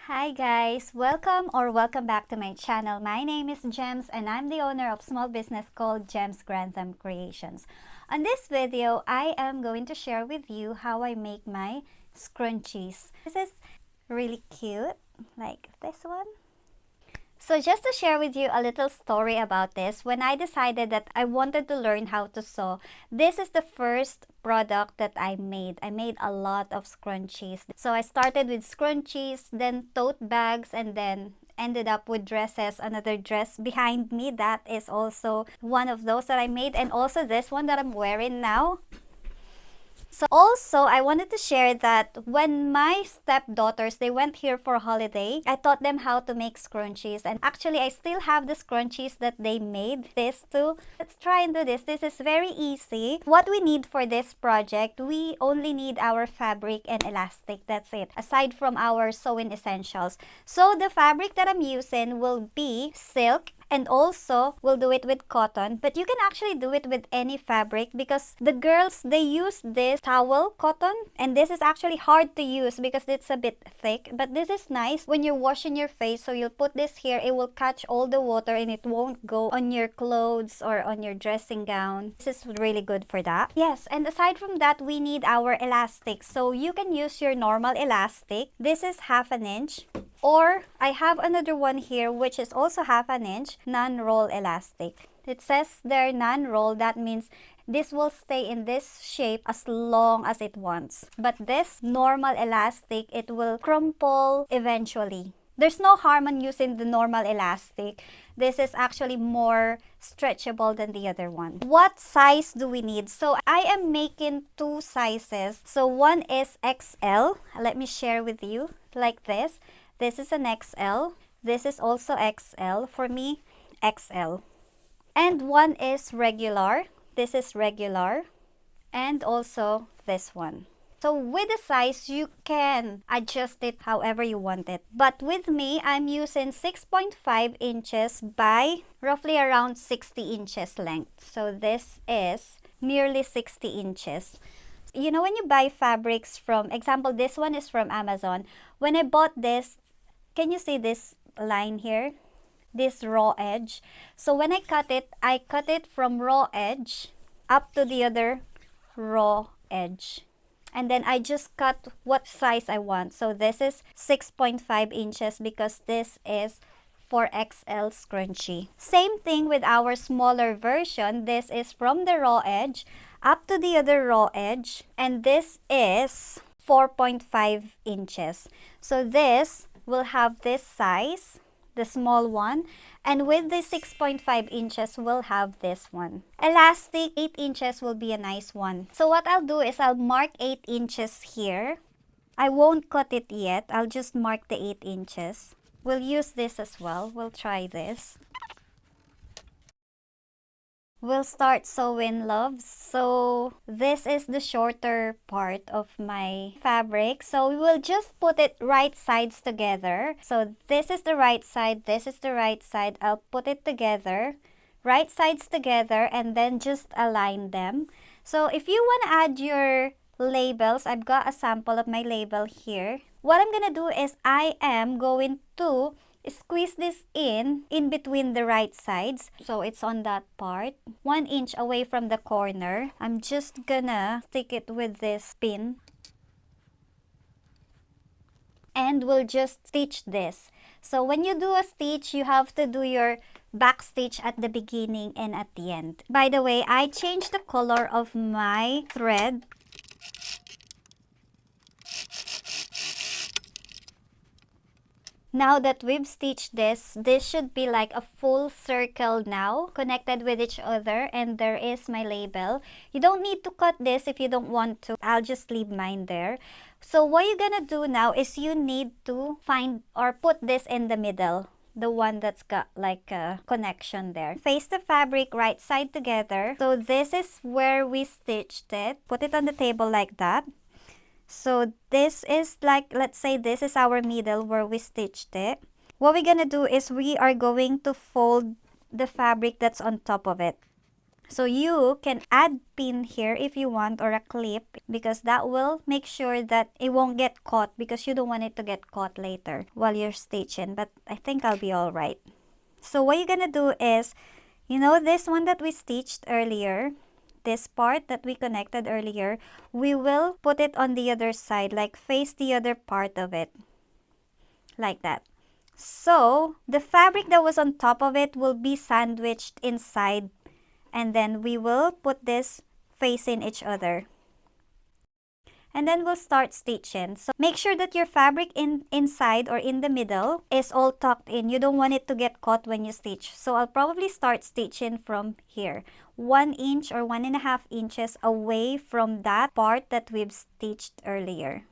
Hi guys, welcome back to my channel. My name is Jhems and I'm the owner of small business called Jhems Grantham Creations. On this video, I am going to share with you how I make my scrunchies. This is really cute, like this one. So just to share with you a little story about this, when I decided that I wanted to learn how to sew, this is the first product that I made. I made a lot of scrunchies. So I started with scrunchies, then tote bags, and then ended up with dresses. Another dress behind me, that is also one of those that I made, and also this one that I'm wearing now. So also, I wanted to share that when my stepdaughters, they went here for holiday, I taught them how to make scrunchies. And actually, I still have the scrunchies that they made. This too. Let's try and do this. This is very easy. What we need for this project, we only need our fabric and elastic. That's it. Aside from our sewing essentials. So the fabric that I'm using will be silk. And also, we'll do it with cotton. But you can actually do it with any fabric because the girls, they use this towel cotton. And this is actually hard to use because it's a bit thick. But this is nice when you're washing your face. So you'll put this here. It will catch all the water and it won't go on your clothes or on your dressing gown. This is really good for that. Yes, and aside from that, we need our elastic. So you can use your normal elastic. This is 1/2 inch. Or I have another one here which is also 1/2 inch non-roll elastic. It says there non-roll, that means this will stay in this shape as long as it wants. But this normal elastic, it will crumple eventually. There's no harm in using the normal elastic. This is actually more stretchable than the other one. What size do we need? So I am making 2 sizes. So one is XL. Let me share with you like this. This is an XL. This is also XL. For me, XL. And one is regular. This is regular. And also this one. So with the size, you can adjust it however you want it. But with me, I'm using 6.5 inches by roughly around 60 inches length. So this is nearly 60 inches. You know, when you buy fabrics from, example, this one is from Amazon. When I bought this, can you see this line here? This raw edge. So when I cut it from raw edge up to the other raw edge. And then I just cut what size I want. So this is 6.5 inches because this is for XL scrunchie. Same thing with our smaller version. This is from the raw edge up to the other raw edge. And this is 4.5 inches. So this will have this size, the small one, and with the 6.5 inches we'll have this one. Elastic 8 inches will be a nice one. So what I'll do is I'll mark 8 inches here. I won't cut it yet. I'll just mark the 8 inches. We'll use this as well. We'll try this. We'll start sewing, loves. So this is the shorter part of my fabric. So we will just put it right sides together. So this is the right side, this is the right side. I'll put it together, right sides together, and then just align them. So if you want to add your labels, I've got a sample of my label here. What I'm gonna do is I am going to squeeze this in between the right sides. So it's on that part, 1 inch away from the corner. I'm just gonna stick it with this pin. And we'll just stitch this. So when you do a stitch, you have to do your back stitch at the beginning and at the end. By the way, I changed the color of my thread. Now that we've stitched this should be like a full circle now, connected with each other, and there is my label. You don't need to cut this if you don't want to. I'll just leave mine there. So what you're gonna do now is you need to find or put this in the middle, the one that's got like a connection there. Face the fabric right side together. So this is where we stitched it. Put it on the table like that. So this is like, let's say this is our middle where we stitched it. What we're gonna do is we are going to fold the fabric that's on top of it. So you can add pin here if you want, or a clip, because that will make sure that it won't get caught, because you don't want it to get caught later while you're stitching. But I think I'll be all right. So what you're gonna do is, you know, this one that we stitched earlier, this part that we connected earlier, we will put it on the other side, like face the other part of it, like that. So the fabric that was on top of it will be sandwiched inside, and then we will put this facing each other. And then we'll start stitching. So make sure that your fabric inside or in the middle is all tucked in. You don't want it to get caught when you stitch. So I'll probably start stitching from here, 1 inch or 1.5 inches away from that part that we've stitched earlier.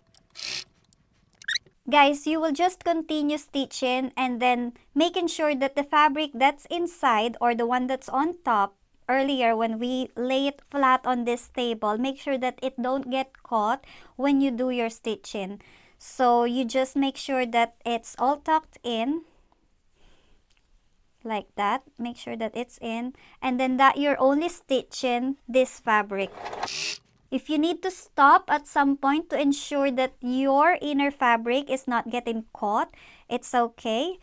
Guys, you will just continue stitching and then making sure that the fabric that's inside, or the one that's on top earlier when we lay it flat on this table, make sure that it don't get caught when you do your stitching. So you just make sure that it's all tucked in, like that. Make sure that it's in, and then that you're only stitching this fabric. If you need to stop at some point to ensure that your inner fabric is not getting caught, it's okay.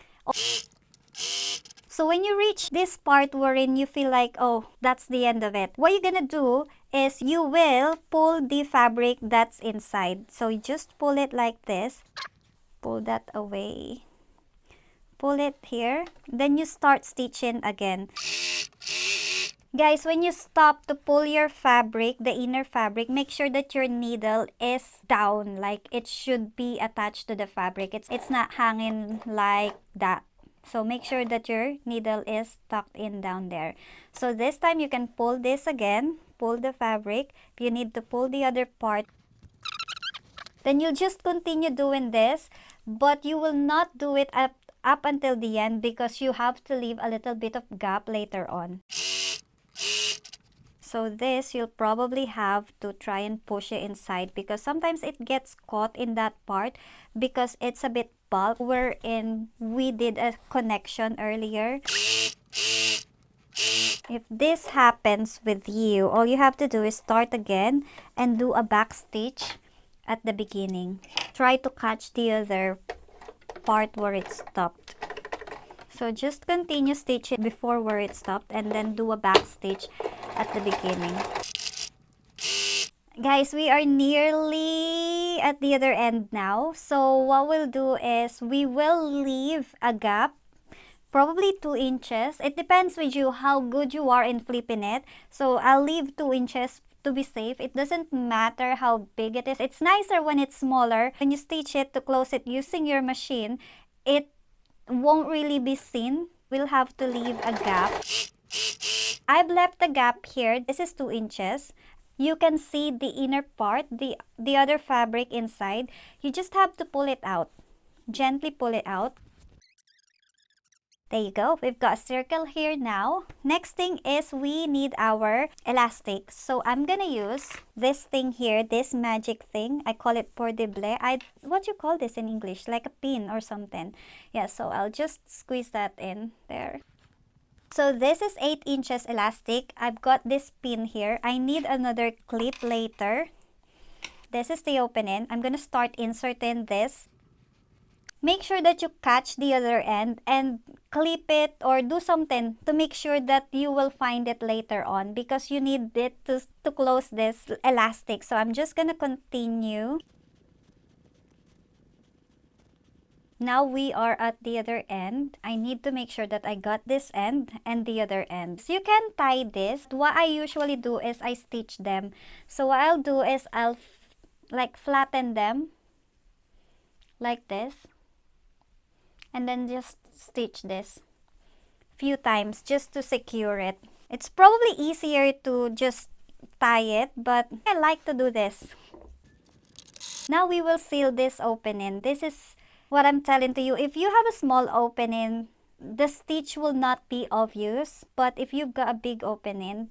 So when you reach this part wherein you feel like, oh, that's the end of it, what you're gonna do is you will pull the fabric that's inside. So you just pull it like this, pull that away, pull it here, then you start stitching again. Guys, when you stop to pull your fabric, the inner fabric, make sure that your needle is down, like it should be attached to the fabric. It's not hanging like that. So make sure that your needle is tucked in down there. So this time you can pull this again, pull the fabric. If you need to pull the other part, then you'll just continue doing this, but you will not do it up until the end, because you have to leave a little bit of gap later on. So this, you'll probably have to try and push it inside, because sometimes it gets caught in that part because it's a bit bulk, wherein we did a connection earlier. If this happens with you, all you have to do is start again and do a back stitch at the beginning. Try to catch the other part where it stopped. So just continue stitching before where it stopped, and then do a back stitch at the beginning. Guys, we are nearly at the other end now. So what we'll do is we will leave a gap, probably 2 inches. It depends with you how good you are in flipping it. So I'll leave 2 inches to be safe. It doesn't matter how big it is. It's nicer when it's smaller. When you stitch it to close it using your machine, it won't really be seen. We'll have to leave a gap. I've left a gap here. This is 2 inches. You can see the inner part, the other fabric inside. You just have to pull it out. Gently pull it out. There you go. We've got a circle here now. Next thing is we need our elastic. So I'm gonna use this thing here, this magic thing. I call it por de blé. What do you call this in English? Like a pin or something. Yeah, so I'll just squeeze that in there. So this is 8 inches elastic. I've got this pin here. I need another clip later. This is the opening. I'm gonna start inserting this. Make sure that you catch the other end and clip it, or do something to make sure that you will find it later on, because you need it to close this elastic. So I'm just gonna continue. Now we are at the other end. I need to make sure that I got this end and the other end. So you can tie this. What I usually do is I stitch them. So what I'll do is I'll like flatten them like this, and then just stitch this few times just to secure it. It's probably easier to just tie it, but I like to do this. Now we will seal this opening. This is what I'm telling to you. If you have a small opening, the stitch will not be obvious, but if you've got a big opening,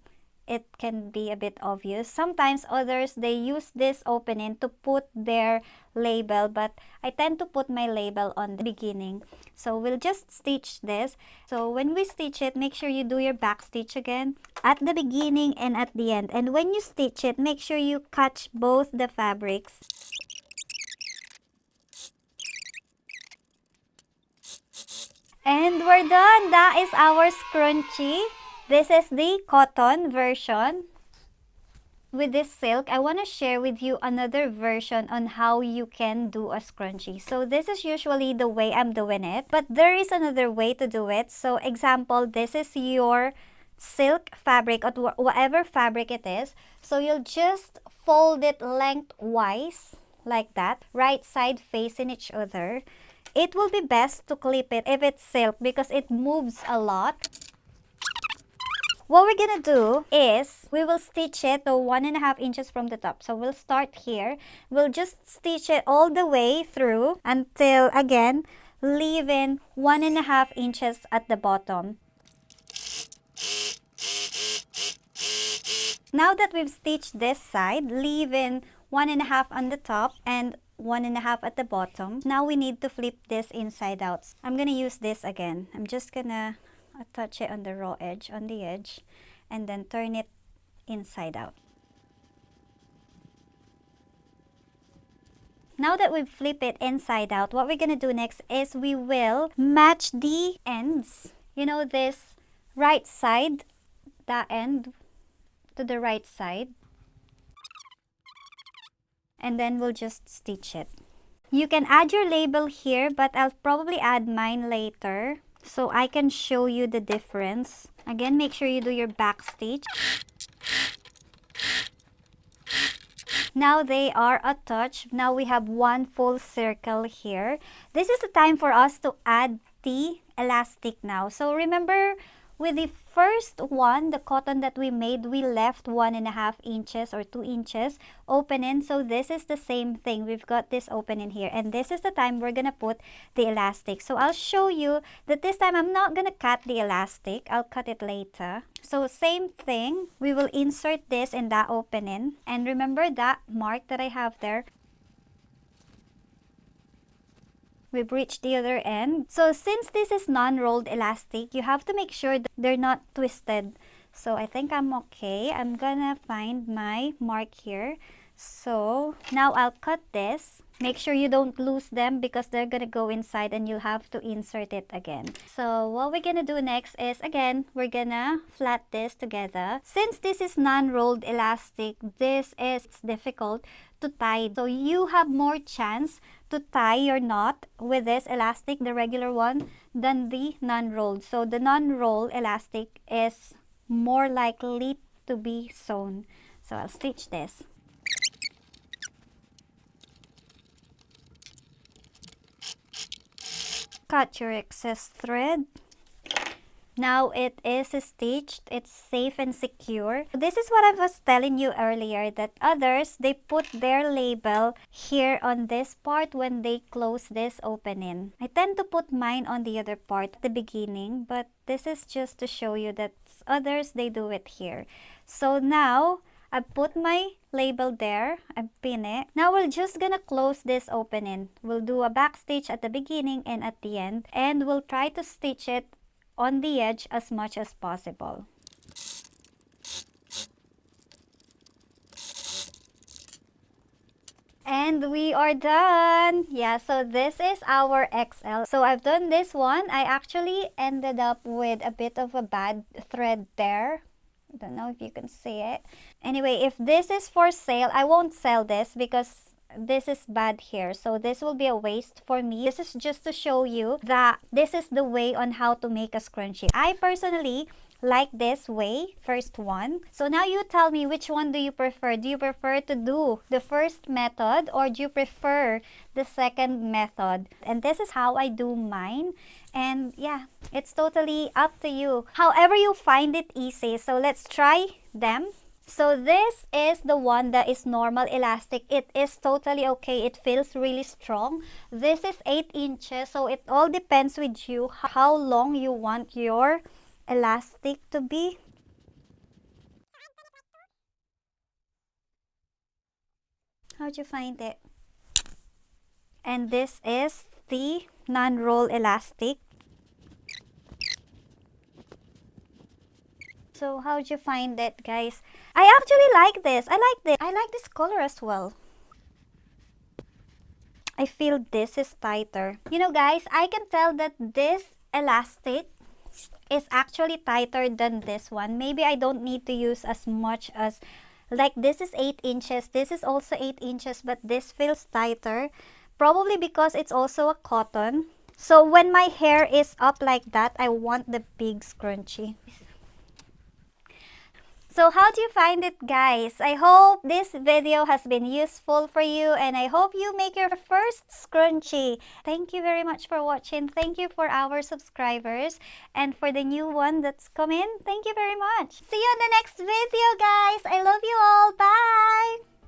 it can be a bit obvious. Sometimes others, they use this opening to put their label, but I tend to put my label on the beginning. So we'll just stitch this. So when we stitch it, make sure you do your back stitch again at the beginning and at the end. And when you stitch it, make sure you catch both the fabrics. And we're done! That is our scrunchie. This is the cotton version. With this silk, I want to share with you another version on how you can do a scrunchie. So this is usually the way I'm doing it, but there is another way to do it. So example, this is your silk fabric or whatever fabric it is. So you'll just fold it lengthwise like that, right side facing each other. It will be best to clip it if it's silk because it moves a lot. What we're gonna do is we will stitch it to 1.5 inches from the top. So we'll start here. We'll just stitch it all the way through until, again, leaving 1.5 inches at the bottom. Now that we've stitched this side, leaving 1.5 on the top and 1.5 at the bottom, now we need to flip this inside out. I'm gonna use this again. I'm just gonna attach it on the raw edge, on the edge, and then turn it inside out. Now that we've flipped it inside out, what we're gonna do next is we will match the ends. You know, this right side, that end to the right side. And then we'll just stitch it. You can add your label here, but I'll probably add mine later so I can show you the difference. Again, make sure you do your back stitch. Now they are attached. Now we have one full circle here. This is the time for us to add the elastic now. So remember, with the first one, the cotton that we made, we left 1.5 inches or 2 inches opening. So this is the same thing. We've got this opening here. And this is the time we're going to put the elastic. So I'll show you that this time I'm not going to cut the elastic. I'll cut it later. So same thing. We will insert this in that opening. And remember that mark that I have there. We've reached the other end. So since this is non-rolled elastic, you have to make sure that they're not twisted. So I think I'm okay. I'm gonna find my mark here. So now I'll cut this. Make sure you don't lose them because they're gonna go inside and you'll have to insert it again. So what we're gonna do next is, again, we're gonna flat this together. Since this is non-rolled elastic, this is difficult to tie. So you have more chance to tie your knot with this elastic, the regular one, than the non-rolled. So the non-roll elastic is more likely to be sewn. So I'll stitch this. Cut your excess thread. Now it is stitched, it's safe and secure. This is what I was telling you earlier, that others, they put their label here on this part when they close this opening. I tend to put mine on the other part at the beginning, but this is just to show you that others, they do it here. So now, I put my label there, I pin it. Now we're just gonna close this opening. We'll do a back stitch at the beginning and at the end, and we'll try to stitch it on the edge as much as possible. And we are done. Yeah, so this is our XL. So I've done this one. I actually ended up with a bit of a bad thread there. I don't know if you can see it. Anyway, if this is for sale, I won't sell this because this is bad here. So this will be a waste for me. This is just to show you that this is the way on how to make a scrunchie. I personally like this way, first one. So now you tell me, which one do you prefer? Do you prefer to do the first method or do you prefer the second method? And this is how I do mine. And yeah, it's totally up to you. However you find it easy. So let's try them. So this is the one that is normal elastic. It is totally okay. It feels really strong. This is 8 inches. So it all depends with you how long you want your elastic to be. How'd you find it? And this is the non-roll elastic. So how'd you find it, guys? I actually like this. I like this. I like this color as well. I feel this is tighter. You know, guys, I can tell that this elastic is actually tighter than this one. Maybe I don't need to use as much as, like, this is 8 inches. This is also 8 inches, but this feels tighter. Probably because it's also a cotton. So when my hair is up like that, I want the big scrunchie. So how do you find it, guys? I hope this video has been useful for you, and I hope you make your first scrunchie. Thank you very much for watching. Thank you for our subscribers, and for the new one that's come in, thank you very much. See you on the next video, guys. I love you all. Bye!